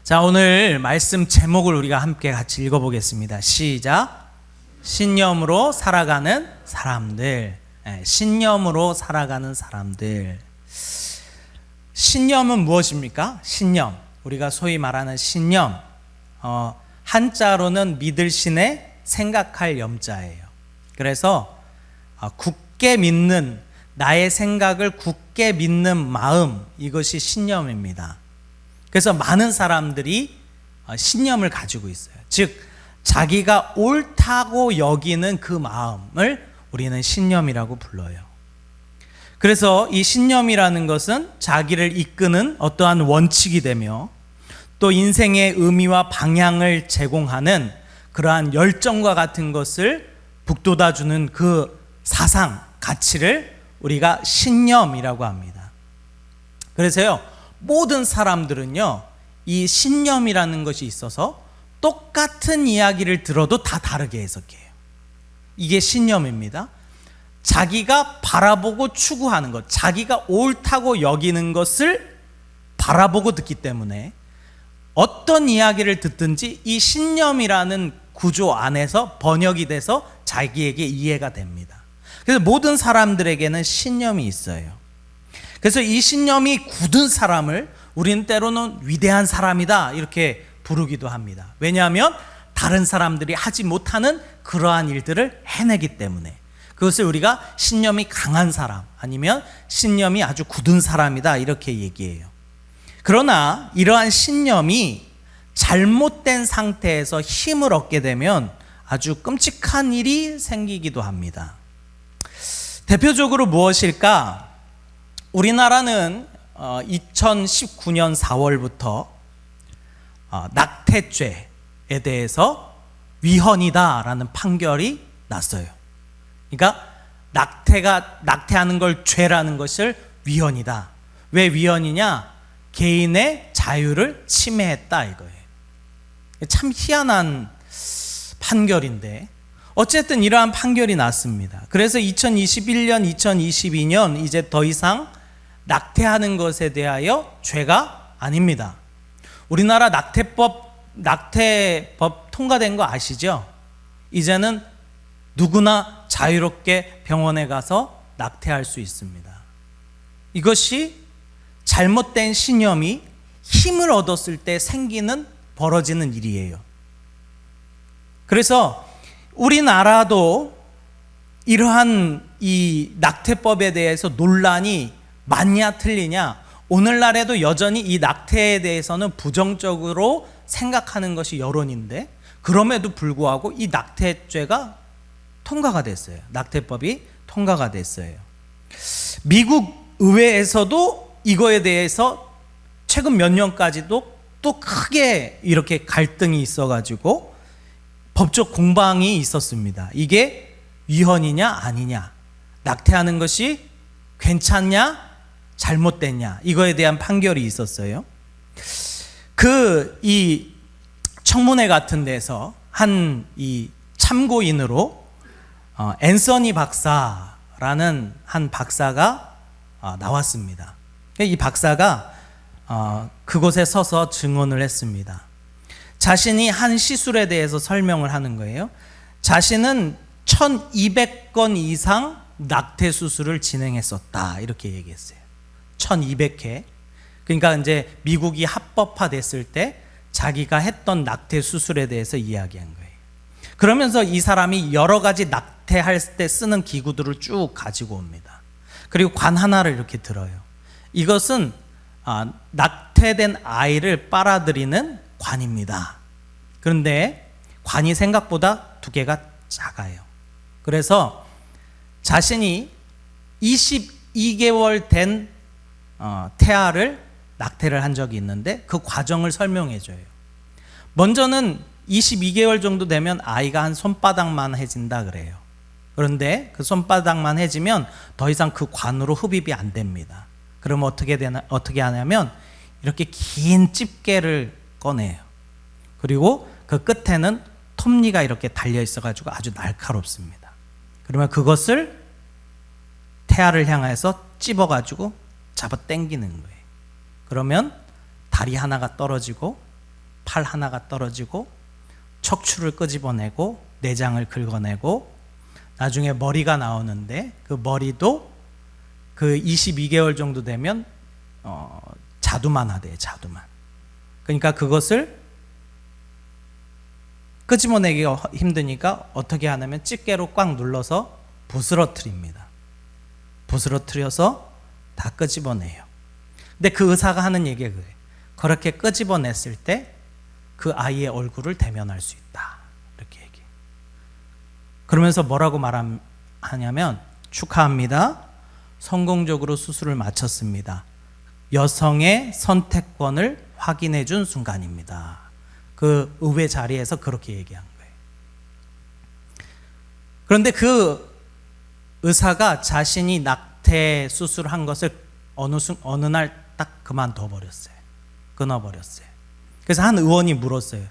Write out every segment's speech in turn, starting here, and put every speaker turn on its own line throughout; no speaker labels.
자, 오늘 말씀 제목을 우리가 함께 같이 읽어보겠습니다. 시작. 신념으로 살아가는 사람들. 신념으로 살아가는 사람들. 신념은 무엇입니까? 신념. 우리가 소위 말하는 신념. 한자로는 믿을 신의 생각할 염자예요. 그래서 굳게 믿는, 나의 생각을 굳게 믿는 마음, 이것이 신념입니다. 그래서 많은 사람들이 신념을 가지고 있어요. 즉 자기가 옳다고 여기는 그 마음을 우리는 신념이라고 불러요. 그래서 이 신념이라는 것은 자기를 이끄는 어떠한 원칙이 되며 또 인생의 의미와 방향을 제공하는 그러한 열정과 같은 것을 북돋아주는 그 사상, 가치를 우리가 신념이라고 합니다. 그래서요, 모든 사람들은요, 이 신념이라는 것이 있어서 똑같은 이야기를 들어도 다 다르게 해석해요. 이게 신념입니다. 자기가 바라보고 추구하는 것, 자기가 옳다고 여기는 것을 바라보고 듣기 때문에 어떤 이야기를 듣든지 이 신념이라는 구조 안에서 번역이 돼서 자기에게 이해가 됩니다. 그래서 모든 사람들에게는 신념이 있어요. 그래서 이 신념이 굳은 사람을 우리는 때로는 위대한 사람이다 이렇게 부르기도 합니다. 왜냐하면 다른 사람들이 하지 못하는 그러한 일들을 해내기 때문에 그것을 우리가 신념이 강한 사람 아니면 신념이 아주 굳은 사람이다 이렇게 얘기해요. 그러나 이러한 신념이 잘못된 상태에서 힘을 얻게 되면 아주 끔찍한 일이 생기기도 합니다. 대표적으로 무엇일까? 우리나라는 2019년 4월부터 낙태죄에 대해서 위헌이다라는 판결이 났어요. 그러니까 낙태하는 걸 죄라는 것을 위헌이다. 왜 위헌이냐? 개인의 자유를 침해했다 이거예요. 참 희한한 판결인데 어쨌든 이러한 판결이 났습니다. 그래서 2021년, 2022년 이제 더 이상 낙태하는 것에 대하여 죄가 아닙니다. 우리나라 낙태법 통과된 거 아시죠? 이제는 누구나 자유롭게 병원에 가서 낙태할 수 있습니다. 이것이 잘못된 신념이 힘을 얻었을 때 생기는 벌어지는 일이에요. 그래서 우리나라도 이러한 이 낙태법에 대해서 논란이 맞냐 틀리냐, 오늘날에도 여전히 이 낙태에 대해서는 부정적으로 생각하는 것이 여론인데 그럼에도 불구하고 이 낙태죄가 통과가 됐어요. 낙태법이 통과가 됐어요. 미국 의회에서도 이거에 대해서 최근 몇 년까지도 또 크게 이렇게 갈등이 있어가지고 법적 공방이 있었습니다. 이게 위헌이냐 아니냐, 낙태하는 것이 괜찮냐 잘못됐냐, 이거에 대한 판결이 있었어요. 이 청문회 같은 데서 한 이 참고인으로 앤서니 박사라는 한 박사가 나왔습니다. 이 박사가 그곳에 서서 증언을 했습니다. 자신이 한 시술에 대해서 설명을 하는 거예요. 자신은 1200건 이상 낙태 수술을 진행했었다 이렇게 얘기했어요. 1200회. 그러니까 이제 미국이 합법화됐을 때 자기가 했던 낙태 수술에 대해서 이야기한 거예요. 그러면서 이 사람이 여러 가지 낙태할 때 쓰는 기구들을 쭉 가지고 옵니다. 그리고 관 하나를 이렇게 들어요. 이것은 낙태된 아이를 빨아들이는 관입니다. 그런데 관이 생각보다 두께가 작아요. 그래서 자신이 22개월 된 태아를 낙태를 한 적이 있는데 그 과정을 설명해 줘요. 먼저는 22개월 정도 되면 아이가 한 손바닥만 해진다 그래요. 그런데 그 손바닥만 해지면 더 이상 그 관으로 흡입이 안 됩니다. 그러면 어떻게 하냐면 이렇게 긴 집게를 꺼내요. 그리고 그 끝에는 톱니가 이렇게 달려 있어가지고 아주 날카롭습니다. 그러면 그것을 태아를 향해서 찝어가지고 잡아 당기는 거예요. 그러면 다리 하나가 떨어지고 팔 하나가 떨어지고 척추를 끄집어내고 내장을 긁어내고 나중에 머리가 나오는데 그 머리도 그 22개월 정도 되면 자두만 하대요. 자두만. 그러니까 그것을 끄집어내기가 힘드니까 어떻게 하냐면 집게로 꽉 눌러서 부스러뜨립니다. 부스러뜨려서 다 끄집어내요. 근데 그 의사가 하는 얘기가 그래요. 그렇게 끄집어냈을 때 그 아이의 얼굴을 대면할 수 있다. 이렇게 얘기해요. 그러면서 뭐라고 말하냐면 축하합니다. 성공적으로 수술을 마쳤습니다. 여성의 선택권을 확인해 준 순간입니다. 그 의회 자리에서 그렇게 얘기한 거예요. 그런데 그 의사가 자신이 낙태 수술한 것을 어느 날 딱 그만둬 버렸어요. 끊어버렸어요. 그래서 한 의원이 물었어요.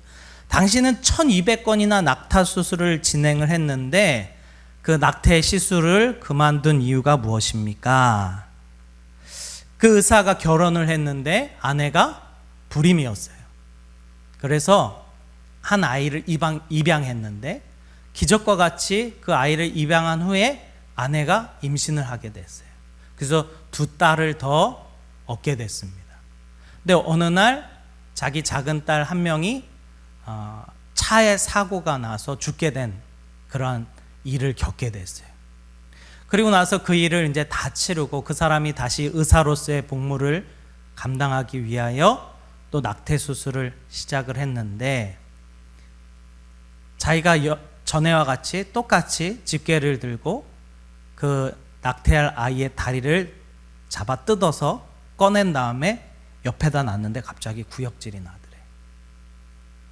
당신은 1200건이나 낙타 수술을 진행을 했는데 그 낙태 시술을 그만둔 이유가 무엇입니까? 그 의사가 결혼을 했는데 아내가 불임이었어요. 그래서 한 아이를 입양했는데 기적과 같이 그 아이를 입양한 후에 아내가 임신을 하게 됐어요. 그래서 2딸을 더 얻게 됐습니다. 근데 어느 날 자기 작은 딸 한 명이 차에 사고가 나서 죽게 된 그런 일을 겪게 됐어요. 그리고 나서 그 일을 이제 다 치르고 그 사람이 다시 의사로서의 복무를 감당하기 위하여 또 낙태 수술을 시작을 했는데 자기가 전에와 같이 똑같이 집게를 들고 그 낙태할 아이의 다리를 잡아 뜯어서 꺼낸 다음에 옆에다 놨는데 갑자기 구역질이 나더래.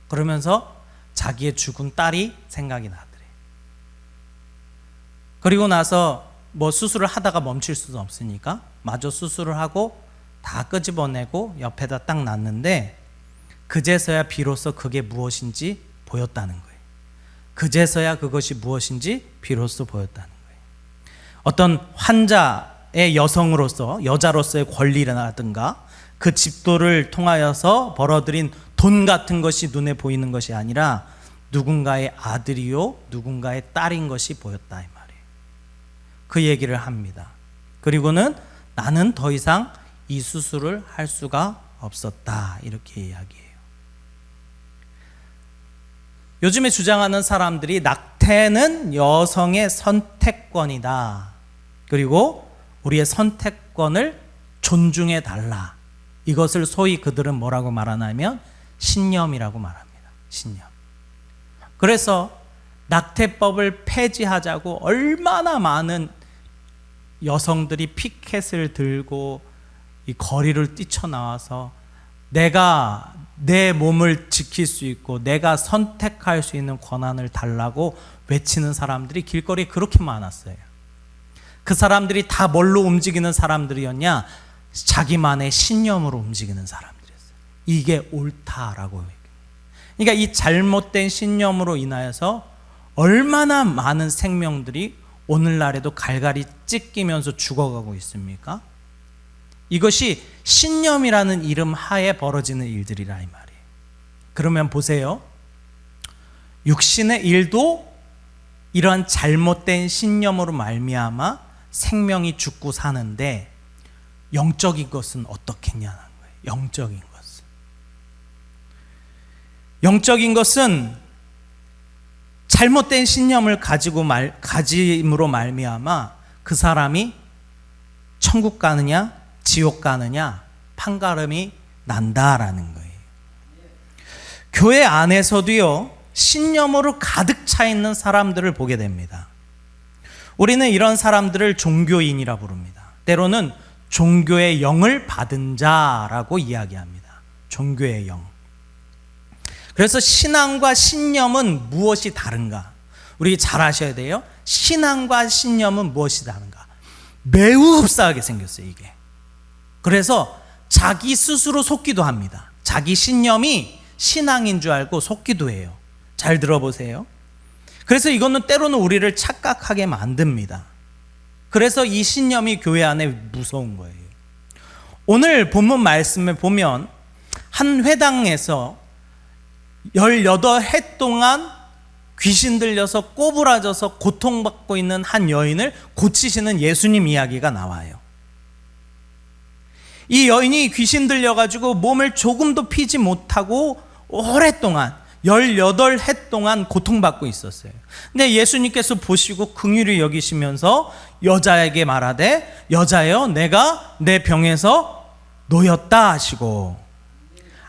그러면서 자기의 죽은 딸이 생각이 나더래. 그리고 나서 뭐 수술을 하다가 멈출 수도 없으니까 마저 수술을 하고 다 끄집어내고 옆에다 딱 놨는데 그제서야 비로소 그게 무엇인지 보였다는 거예요. 그제서야 그것이 무엇인지 비로소 보였다는 거예요. 어떤 환자의 여성으로서 여자로서의 권리라든가 그 집도를 통하여서 벌어들인 돈 같은 것이 눈에 보이는 것이 아니라 누군가의 아들이요 누군가의 딸인 것이 보였다 이 말이에요. 그 얘기를 합니다. 그리고는 나는 더 이상 이 수술을 할 수가 없었다 이렇게 이야기해요. 요즘에 주장하는 사람들이 낙태는 여성의 선택권이다. 그리고 우리의 선택권을 존중해 달라. 이것을 소위 그들은 뭐라고 말하냐면 신념이라고 말합니다. 신념. 그래서 낙태법을 폐지하자고 얼마나 많은 여성들이 피켓을 들고 이 거리를 뛰쳐나와서 내가 내 몸을 지킬 수 있고 내가 선택할 수 있는 권한을 달라고 외치는 사람들이 길거리에 그렇게 많았어요. 그 사람들이 다 뭘로 움직이는 사람들이었냐? 자기만의 신념으로 움직이는 사람들이었어요. 이게 옳다라고 얘기해요. 그러니까 이 잘못된 신념으로 인하여서 얼마나 많은 생명들이 오늘날에도 갈갈이 찢기면서 죽어가고 있습니까? 이것이 신념이라는 이름 하에 벌어지는 일들이라 이 말이에요. 그러면 보세요. 육신의 일도 이러한 잘못된 신념으로 말미암아 생명이 죽고 사는데 영적인 것은 어떻겠냐는 거예요. 영적인 것은 잘못된 신념을 가짐으로 말미암아 그 사람이 천국 가느냐 지옥 가느냐 판가름이 난다라는 거예요. 교회 안에서도요 신념으로 가득 차 있는 사람들을 보게 됩니다. 우리는 이런 사람들을 종교인이라 부릅니다. 때로는 종교의 영을 받은 자라고 이야기합니다. 종교의 영. 그래서 신앙과 신념은 무엇이 다른가? 우리 잘 아셔야 돼요. 신앙과 신념은 무엇이 다른가? 매우 흡사하게 생겼어요, 이게. 그래서 자기 스스로 속기도 합니다. 자기 신념이 신앙인 줄 알고 속기도 해요. 잘 들어보세요. 그래서 이거는 때로는 우리를 착각하게 만듭니다. 그래서 이 신념이 교회 안에 무서운 거예요. 오늘 본문 말씀을 보면 한 회당에서 18해 동안 귀신 들려서 꼬부라져서 고통받고 있는 한 여인을 고치시는 예수님 이야기가 나와요. 이 여인이 귀신 들려가지고 몸을 조금도 피지 못하고 오랫동안 18해 동안 고통받고 있었어요. 근데 예수님께서 보시고 긍휼히 여기시면서 여자에게 말하되 여자여 내가 내 병에서 놓였다 하시고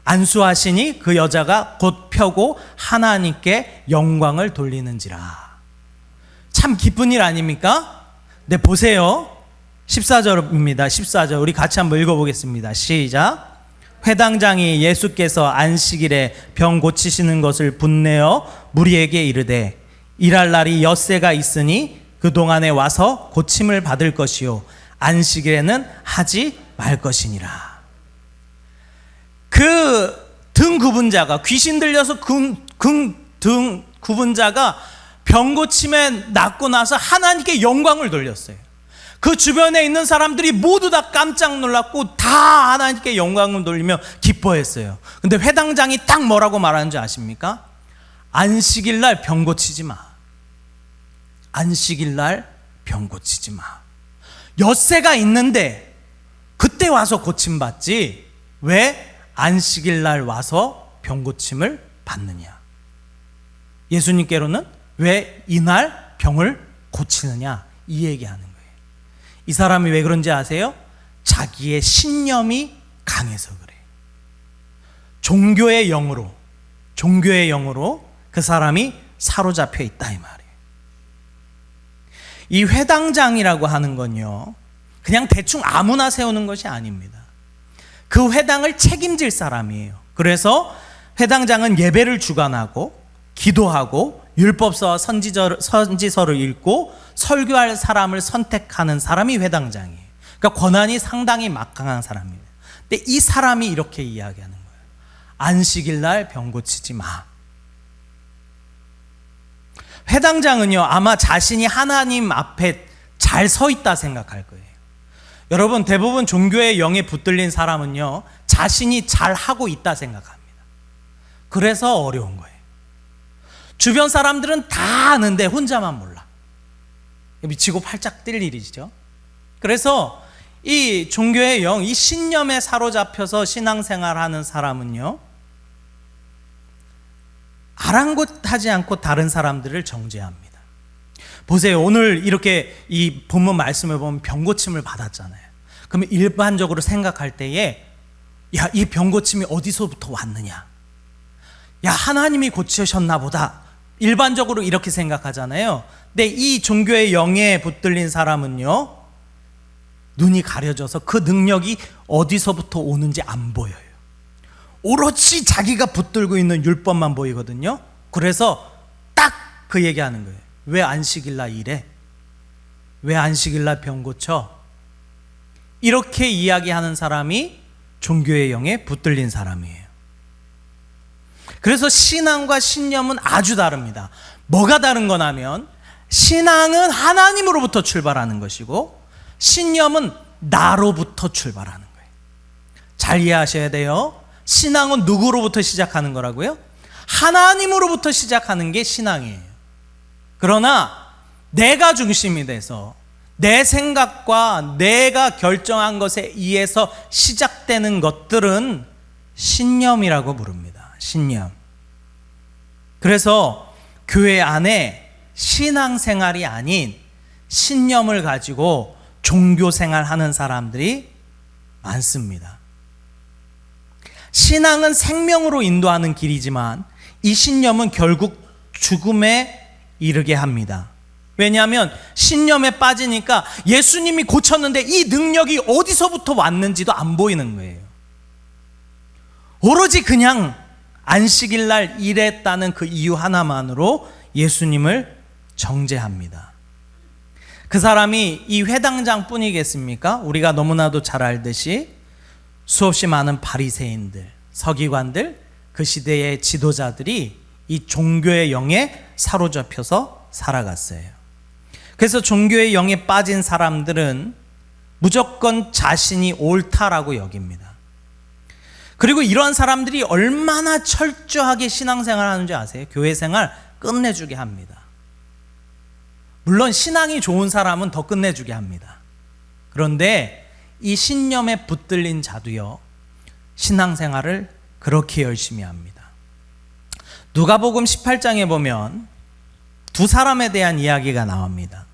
안수하시니 그 여자가 곧 펴고 하나님께 영광을 돌리는지라. 참 기쁜 일 아닙니까? 네, 보세요. 14절입니다. 14절 우리 같이 한번 읽어보겠습니다. 시작. 회당장이 예수께서 안식일에 병 고치시는 것을 분내어 무리에게 이르되 일할 날이 엿새가 있으니 그동안에 와서 고침을 받을 것이요 안식일에는 하지 말 것이니라. 그 등 굽은 자가, 귀신 들려서 등 굽은 자가 병 고침에 낫고 나서 하나님께 영광을 돌렸어요. 그 주변에 있는 사람들이 모두 다 깜짝 놀랐고 다 하나님께 영광을 돌리며 기뻐했어요. 근데 회당장이 딱 뭐라고 말하는지 아십니까? 안식일 날 병 고치지 마. 안식일 날 병 고치지 마. 엿새가 있는데 그때 와서 고침받지 왜 안식일 날 와서 병 고침을 받느냐. 예수님께로는 왜 이날 병을 고치느냐 이 얘기하는 거예요. 이 사람이 왜 그런지 아세요? 자기의 신념이 강해서 그래요. 종교의 영으로 그 사람이 사로잡혀 있다 이 말이에요. 이 회당장이라고 하는 건요 그냥 대충 아무나 세우는 것이 아닙니다. 그 회당을 책임질 사람이에요. 그래서 회당장은 예배를 주관하고 기도하고 율법서와 선지서를 읽고 설교할 사람을 선택하는 사람이 회당장이에요. 그러니까 권한이 상당히 막강한 사람입니다. 근데 이 사람이 이렇게 이야기하는 거예요. 안식일 날 병 고치지 마. 회당장은요 아마 자신이 하나님 앞에 잘 서 있다 생각할 거예요. 여러분 대부분 종교의 영에 붙들린 사람은요 자신이 잘 하고 있다 생각합니다. 그래서 어려운 거예요. 주변 사람들은 다 아는데 혼자만 몰라. 미치고 팔짝 뛸 일이죠. 그래서 이 종교의 영, 이 신념에 사로잡혀서 신앙생활하는 사람은요 아랑곳하지 않고 다른 사람들을 정죄합니다. 보세요. 오늘 이렇게 이 본문 말씀을 보면 병고침을 받았잖아요. 그러면 일반적으로 생각할 때에 야, 이 병고침이 어디서부터 왔느냐? 야, 하나님이 고치셨나 보다. 일반적으로 이렇게 생각하잖아요. 근데 이 종교의 영에 붙들린 사람은요 눈이 가려져서 그 능력이 어디서부터 오는지 안 보여요. 오로지 자기가 붙들고 있는 율법만 보이거든요. 그래서 딱 그 얘기하는 거예요. 왜 안식일날 이래? 왜 안식일날 병 고쳐? 이렇게 이야기하는 사람이 종교의 영에 붙들린 사람이에요. 그래서 신앙과 신념은 아주 다릅니다. 뭐가 다른 거냐면 신앙은 하나님으로부터 출발하는 것이고 신념은 나로부터 출발하는 거예요. 잘 이해하셔야 돼요. 신앙은 누구로부터 시작하는 거라고요? 하나님으로부터 시작하는 게 신앙이에요. 그러나 내가 중심이 돼서 내 생각과 내가 결정한 것에 의해서 시작되는 것들은 신념이라고 부릅니다. 신념. 그래서 교회 안에 신앙생활이 아닌 신념을 가지고 종교생활하는 사람들이 많습니다. 신앙은 생명으로 인도하는 길이지만 이 신념은 결국 죽음에 이르게 합니다. 왜냐하면 신념에 빠지니까 예수님이 고쳤는데 이 능력이 어디서부터 왔는지도 안 보이는 거예요. 오로지 그냥 안식일 날 일했다는 그 이유 하나만으로 예수님을 정죄합니다. 그 사람이 이 회당장 뿐이겠습니까? 우리가 너무나도 잘 알듯이 수없이 많은 바리새인들, 서기관들, 그 시대의 지도자들이 이 종교의 영에 사로잡혀서 살아갔어요. 그래서 종교의 영에 빠진 사람들은 무조건 자신이 옳다라고 여깁니다. 그리고 이러한 사람들이 얼마나 철저하게 신앙생활을 하는지 아세요? 교회생활 끝내주게 합니다. 물론 신앙이 좋은 사람은 더 끝내주게 합니다. 그런데 이 신념에 붙들린 자도요, 신앙생활을 그렇게 열심히 합니다. 누가복음 18장에 보면 두 사람에 대한 이야기가 나옵니다.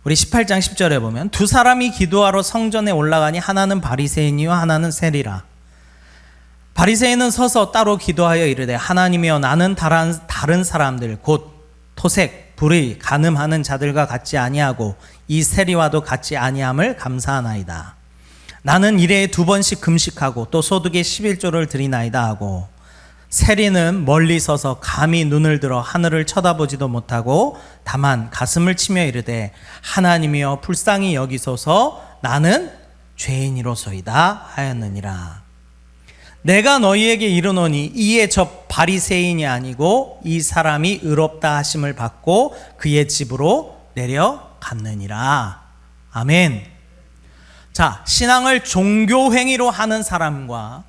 우리 18장 10절에 보면 두 사람이 기도하러 성전에 올라가니 하나는 바리새인이요 하나는 세리라. 바리새인은 서서 따로 기도하여 이르되 하나님이여 나는 다른 사람들 곧 토색, 불의, 간음하는 자들과 같지 아니하고 이 세리와도 같지 아니함을 감사하나이다. 나는 일에 2번씩 금식하고 또 소득의 11조를 드리나이다 하고 세리는 멀리 서서 감히 눈을 들어 하늘을 쳐다보지도 못하고 다만 가슴을 치며 이르되 하나님이여 불쌍히 여기소서 나는 죄인이로소이다 하였느니라. 내가 너희에게 이르노니 이에 저 바리새인이 아니고 이 사람이 의롭다 하심을 받고 그의 집으로 내려갔느니라. 아멘. 자, 신앙을 종교 행위로 하는 사람과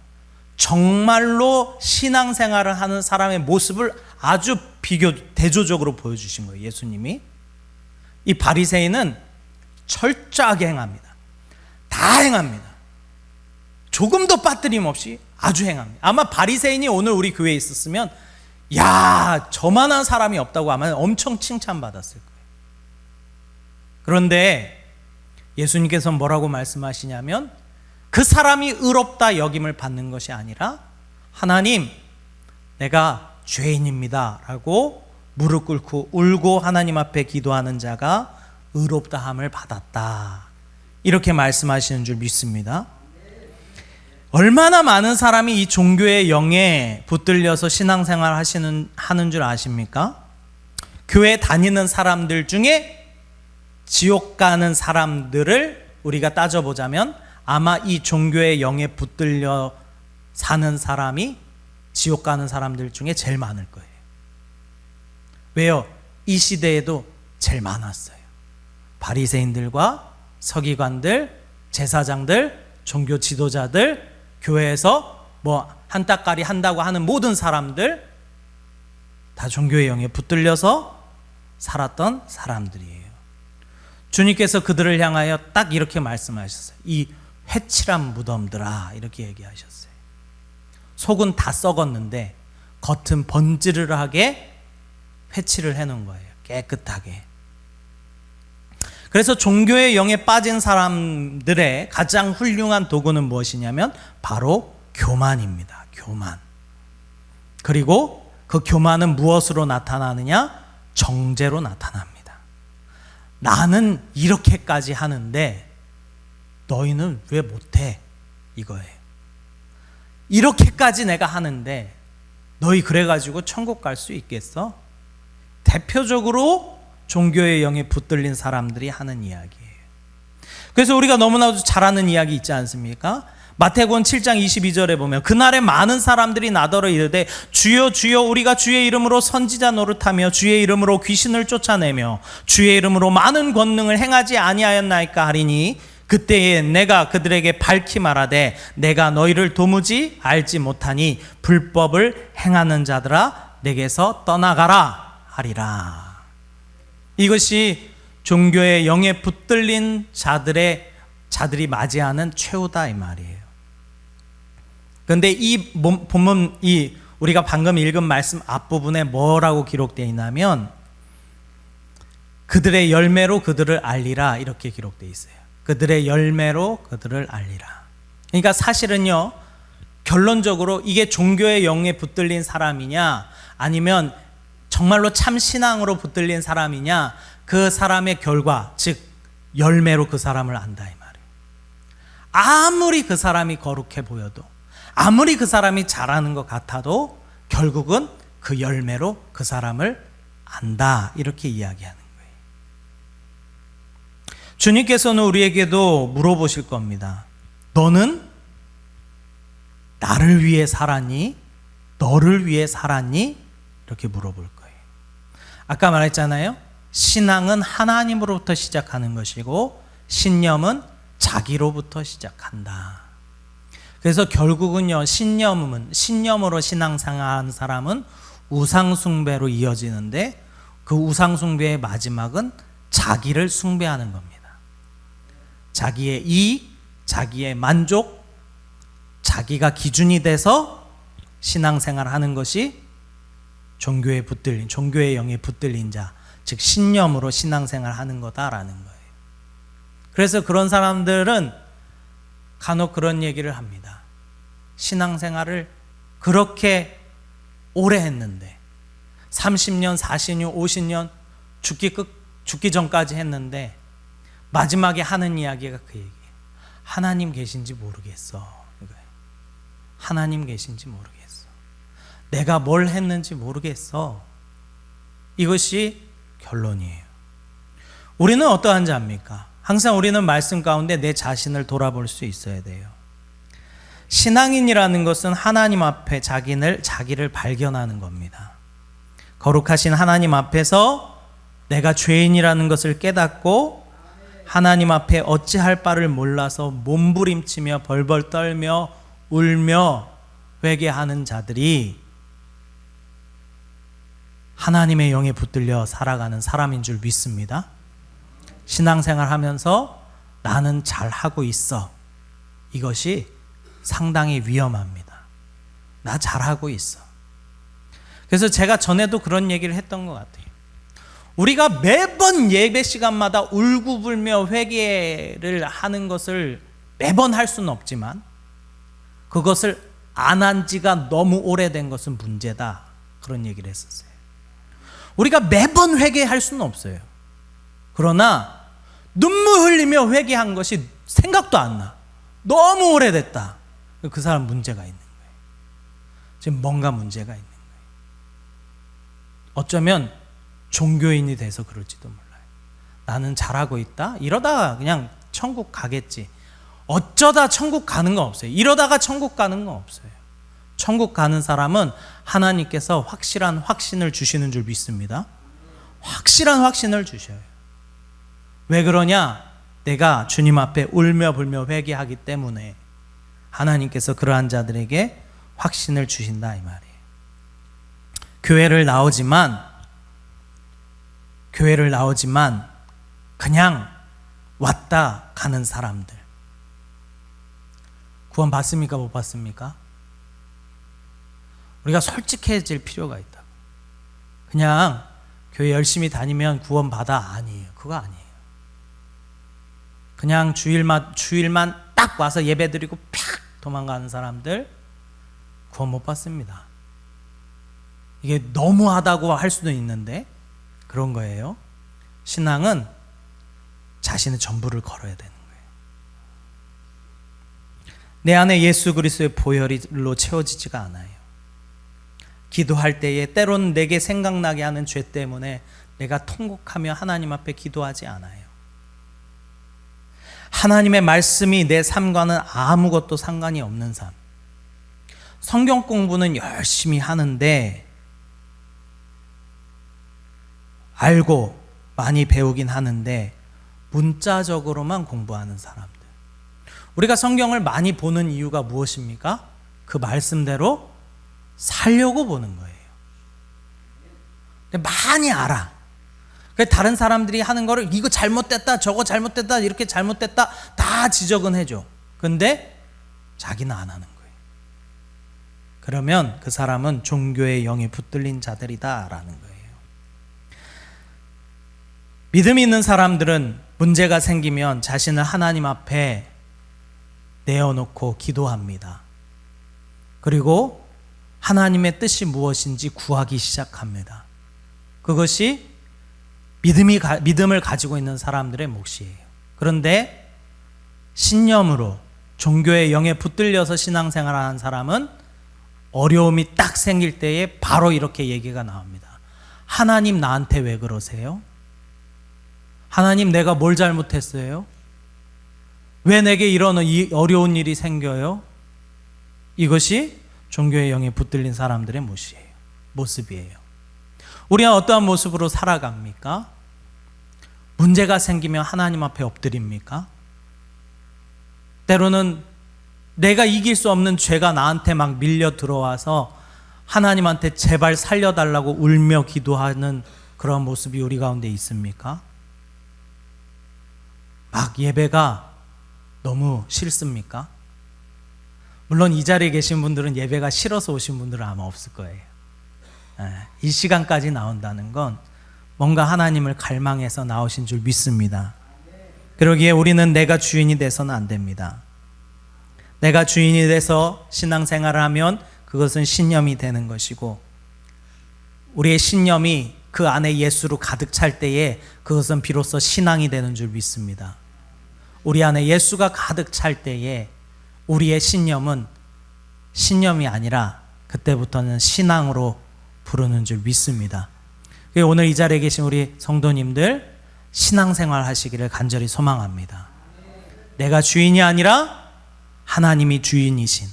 정말로 신앙생활을 하는 사람의 모습을 아주 대조적으로 보여주신 거예요, 예수님이. 이 바리새인은 철저하게 행합니다. 다 행합니다. 조금도 빠뜨림 없이 아주 행합니다. 아마 바리새인이 오늘 우리 교회에 있었으면 야, 저만한 사람이 없다고 아마 엄청 칭찬받았을 거예요. 그런데 예수님께서 뭐라고 말씀하시냐면 그 사람이 의롭다 여김을 받는 것이 아니라 하나님, 내가 죄인입니다 라고 무릎 꿇고 울고 하나님 앞에 기도하는 자가 의롭다함을 받았다, 이렇게 말씀하시는 줄 믿습니다. 얼마나 많은 사람이 이 종교의 영에 붙들려서 신앙생활 하는 줄 아십니까? 교회 다니는 사람들 중에 지옥 가는 사람들을 우리가 따져보자면 아마 이 종교의 영에 붙들려 사는 사람이 지옥 가는 사람들 중에 제일 많을 거예요. 왜요? 이 시대에도 제일 많았어요. 바리새인들과 서기관들, 제사장들, 종교 지도자들, 교회에서 뭐 한따까리 한다고 하는 모든 사람들 다 종교의 영에 붙들려서 살았던 사람들이에요. 주님께서 그들을 향하여 딱 이렇게 말씀하셨어요. 이 회칠한 무덤들아, 이렇게 얘기하셨어요. 속은 다 썩었는데 겉은 번지르르하게 회칠을 해놓은 거예요. 깨끗하게. 그래서 종교의 영에 빠진 사람들의 가장 훌륭한 도구는 무엇이냐면 바로 교만입니다. 교만. 그리고 그 교만은 무엇으로 나타나느냐? 정죄로 나타납니다. 나는 이렇게까지 하는데 너희는 왜 못해? 이거예요. 이렇게까지 내가 하는데 너희 그래가지고 천국 갈 수 있겠어? 대표적으로 종교의 영에 붙들린 사람들이 하는 이야기예요. 그래서 우리가 너무나도 잘 아는 이야기 있지 않습니까? 마태복음 7장 22절에 보면 그날에 많은 사람들이 나더러 이르되 주여 주여 우리가 주의 이름으로 선지자 노릇하며 주의 이름으로 귀신을 쫓아내며 주의 이름으로 많은 권능을 행하지 아니하였나이까 하리니 그때에 내가 그들에게 밝히 말하되 내가 너희를 도무지 알지 못하니 불법을 행하는 자들아 내게서 떠나가라 하리라. 이것이 종교의 영에 붙들린 자들이 맞이하는 최후다 이 말이에요. 그런데 이 본문 우리가 방금 읽은 말씀 앞부분에 뭐라고 기록되어 있냐면 그들의 열매로 그들을 알리라, 이렇게 기록되어 있어요. 그들의 열매로 그들을 알리라. 그러니까 사실은요, 결론적으로 이게 종교의 영에 붙들린 사람이냐 아니면 정말로 참 신앙으로 붙들린 사람이냐, 그 사람의 결과, 즉 열매로 그 사람을 안다 이 말이에요. 아무리 그 사람이 거룩해 보여도, 아무리 그 사람이 잘하는 것 같아도 결국은 그 열매로 그 사람을 안다, 이렇게 이야기하는 거예요. 주님께서는 우리에게도 물어보실 겁니다. 너는 나를 위해 살았니? 너를 위해 살았니? 이렇게 물어볼 거예요. 아까 말했잖아요. 신앙은 하나님으로부터 시작하는 것이고 신념은 자기로부터 시작한다. 그래서 결국은요, 신념으로 신앙생활하는 사람은 우상숭배로 이어지는데, 그 우상숭배의 마지막은 자기를 숭배하는 겁니다. 자기의 이익, 자기의 만족, 자기가 기준이 돼서 신앙생활하는 것이 종교의 영에 붙들린 자, 즉 신념으로 신앙생활하는 거다라는 거예요. 그래서 그런 사람들은 간혹 그런 얘기를 합니다. 신앙생활을 그렇게 오래 했는데 30년, 40년, 50년 죽기 전까지 했는데 마지막에 하는 이야기가 그 얘기예요. 하나님 계신지 모르겠어. 하나님 계신지 모르겠어. 내가 뭘 했는지 모르겠어. 이것이 결론이에요. 우리는 어떠한 자입니까? 항상 우리는 말씀 가운데 내 자신을 돌아볼 수 있어야 돼요. 신앙인이라는 것은 하나님 앞에 자기를 발견하는 겁니다. 거룩하신 하나님 앞에서 내가 죄인이라는 것을 깨닫고 하나님 앞에 어찌할 바를 몰라서 몸부림치며 벌벌 떨며 울며 회개하는 자들이 하나님의 영에 붙들려 살아가는 사람인 줄 믿습니다. 신앙생활 하면서 나는 잘하고 있어. 이것이 상당히 위험합니다. 나 잘하고 있어. 그래서 제가 전에도 그런 얘기를 했던 것 같아요. 우리가 매번 예배 시간마다 울고불며 회개를 하는 것을 매번 할 수는 없지만 그것을 안 한 지가 너무 오래된 것은 문제다. 그런 얘기를 했었어요. 우리가 매번 회개할 수는 없어요. 그러나 눈물 흘리며 회개한 것이 생각도 안 나. 너무 오래됐다. 그 사람 문제가 있는 거예요. 지금 뭔가 문제가 있는 거예요. 어쩌면 종교인이 돼서 그럴지도 몰라요. 나는 잘하고 있다? 이러다가 그냥 천국 가겠지. 어쩌다 천국 가는 건 없어요. 이러다가 천국 가는 건 없어요. 천국 가는 사람은 하나님께서 확실한 확신을 주시는 줄 믿습니다. 확실한 확신을 주셔요. 왜 그러냐? 내가 주님 앞에 울며 불며 회개하기 때문에 하나님께서 그러한 자들에게 확신을 주신다 이 말이에요. 교회를 나오지만 그냥 왔다 가는 사람들 구원 받습니까? 못 받습니까? 우리가 솔직해질 필요가 있다. 그냥 교회 열심히 다니면 구원 받아. 아니에요. 그거 아니에요. 그냥 주일만 딱 와서 예배 드리고 팍 도망가는 사람들 구원 못 받습니다. 이게 너무하다고 할 수도 있는데 그런 거예요. 신앙은 자신의 전부를 걸어야 되는 거예요. 내 안에 예수 그리스도의 보혈로 채워지지가 않아요. 기도할 때에 때로는 내게 생각나게 하는 죄 때문에 내가 통곡하며 하나님 앞에 기도하지 않아요. 하나님의 말씀이 내 삶과는 아무것도 상관이 없는 삶. 성경 공부는 열심히 하는데 알고 많이 배우긴 하는데 문자적으로만 공부하는 사람들. 우리가 성경을 많이 보는 이유가 무엇입니까? 그 말씀대로 살려고 보는 거예요. 근데 많이 알아. 다른 사람들이 하는 거를 이거 잘못됐다, 저거 잘못됐다, 이렇게 잘못됐다 다 지적은 해줘. 근데 자기는 안 하는 거예요. 그러면 그 사람은 종교의 영에 붙들린 자들이다라는 거예요. 믿음이 있는 사람들은 문제가 생기면 자신을 하나님 앞에 내어놓고 기도합니다. 그리고 하나님의 뜻이 무엇인지 구하기 시작합니다. 그것이 믿음을 가지고 있는 사람들의 몫이에요. 그런데 신념으로 종교의 영에 붙들려서 신앙생활하는 사람은 어려움이 딱 생길 때에 바로 이렇게 얘기가 나옵니다. 하나님 나한테 왜 그러세요? 하나님 내가 뭘 잘못했어요? 왜 내게 이런 어려운 일이 생겨요? 이것이 종교의 영에 붙들린 사람들의 모습이에요. 우리는 어떠한 모습으로 살아갑니까? 문제가 생기면 하나님 앞에 엎드립니까? 때로는 내가 이길 수 없는 죄가 나한테 막 밀려 들어와서 하나님한테 제발 살려달라고 울며 기도하는 그런 모습이 우리 가운데 있습니까? 막 예배가 너무 싫습니까? 물론 이 자리에 계신 분들은 예배가 싫어서 오신 분들은 아마 없을 거예요. 이 시간까지 나온다는 건 뭔가 하나님을 갈망해서 나오신 줄 믿습니다. 그러기에 우리는 내가 주인이 돼서는 안 됩니다. 내가 주인이 돼서 신앙생활을 하면 그것은 신념이 되는 것이고, 우리의 신념이 그 안에 예수로 가득 찰 때에 그것은 비로소 신앙이 되는 줄 믿습니다. 우리 안에 예수가 가득 찰 때에 우리의 신념은 신념이 아니라 그때부터는 신앙으로 부르는 줄 믿습니다. 오늘 이 자리에 계신 우리 성도님들 신앙생활 하시기를 간절히 소망합니다. 내가 주인이 아니라 하나님이 주인이신,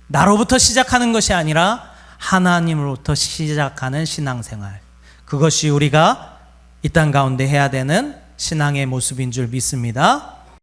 나로부터 시작하는 것이 아니라 하나님으로부터 시작하는 신앙생활, 그것이 우리가 이 땅 가운데 해야 되는 신앙의 모습인 줄 믿습니다.